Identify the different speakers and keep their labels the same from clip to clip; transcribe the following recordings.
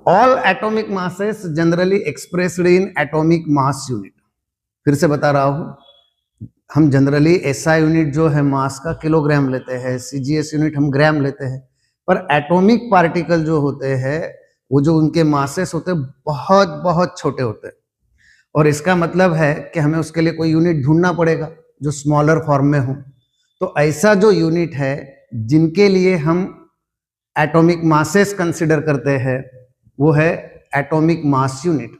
Speaker 1: All atomic masses generally expressed in atomic mass unit. फिर से बता रहा हूं, हम जनरली एसआई यूनिट जो है मास का किलोग्राम लेते हैं, सीजीएस यूनिट हम ग्राम लेते हैं, पर एटॉमिक पार्टिकल जो होते हैं वो जो उनके मासेस होते हैं बहुत बहुत छोटे होते हैं, और इसका मतलब है कि हमें उसके लिए कोई यूनिट ढूंढना पड़ेगा जो स्मॉलर फॉर्म में हो। तो ऐसा जो यूनिट है जिनके लिए हम एटॉमिक मासेस कंसिडर करते हैं वो है atomic mass unit.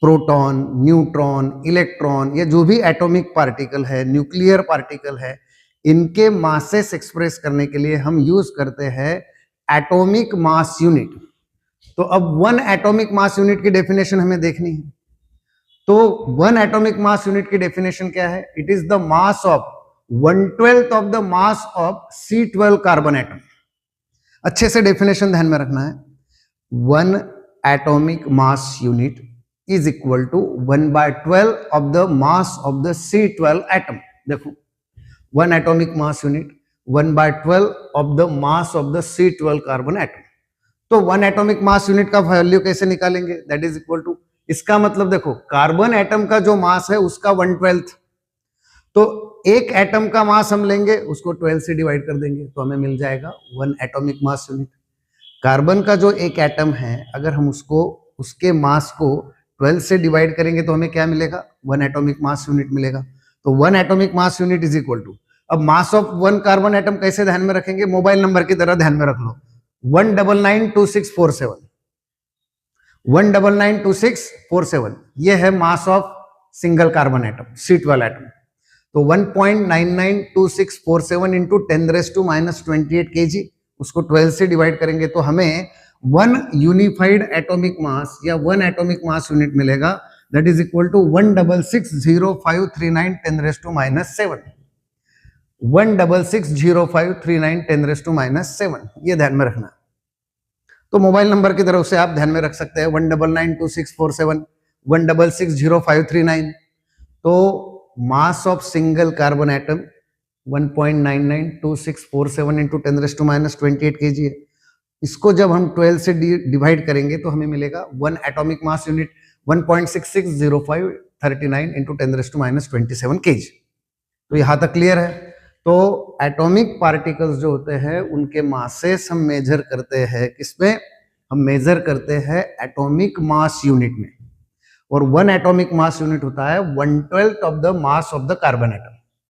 Speaker 1: Proton, neutron, electron, ये जो भी एटॉमिक पार्टिकल है, न्यूक्लियर पार्टिकल है, इनके मासेस एक्सप्रेस करने के लिए हम यूज करते हैं एटॉमिक मास यूनिट। तो अब वन एटॉमिक मास यूनिट की डेफिनेशन हमें देखनी है। तो वन एटॉमिक मास यूनिट की डेफिनेशन क्या है? It is the mass of 1/12 of the mass of C12 carbon atom. अच्छे से डेफिनेशन ध्यान में रखना है। One atomic mass unit is equal to 1/12 of the mass of the C12 atom। देखो, one atomic mass unit 1/12 of the mass of the C12 carbon atom. तो one atomic mass unit का value कैसे निकालेंगे? That is equal to, इसका मतलब देखो carbon atom का जो मास है उसका 1/12, तो एक एटम का मास हम लेंगे उसको 12 से डिवाइड कर देंगे तो हमें मिल जाएगा one atomic mass unit. Carbon का जो एक एटम है अगर हम उसको उसके मास को 12 से डिवाइड करेंगे तो हमें क्या मिलेगा? वन एटॉमिक मास यूनिट मिलेगा। तो one atomic mass unit is equal to, अब mass of one carbon atom कैसे ध्यान में रखेंगे? मोबाइल नंबर की तरह ध्यान में रख लो, 1992647, 1992647 ये है mass of single carbon atom C12 atom. तो 1.992647 इंटू 10⁻⁻28 kg, उसको 12 से डिवाइड करेंगे तो हमें वन यूनिफाइड एटॉमिक मास या वन एटॉमिक मास यूनिट मिलेगा, दैट इज इक्वल टू 1660539 10⁻⁻7, 1660539 10⁻⁻7, ये ध्यान में रखना। तो मोबाइल नंबर की तरफ से आप ध्यान में रख सकते हैं 1992647, 1660539। तो mass of single carbon atom 1.992647 into 10⁻⁻28 kg है। इसको जब हम 12 से डिवाइड करेंगे तो हमें मिलेगा one atomic mass unit 1.660539 into 10⁻⁻27 kg। तो यहां तक क्लियर है। तो एटॉमिक पार्टिकल्स जो होते हैं उनके मासेस हम मेजर करते हैं किसमें? हम मेजर करते हैं एटॉमिक मास यूनिट में, और वन एटॉमिक मास यूनिट होता है 1/12 of the mass of the carbon atom.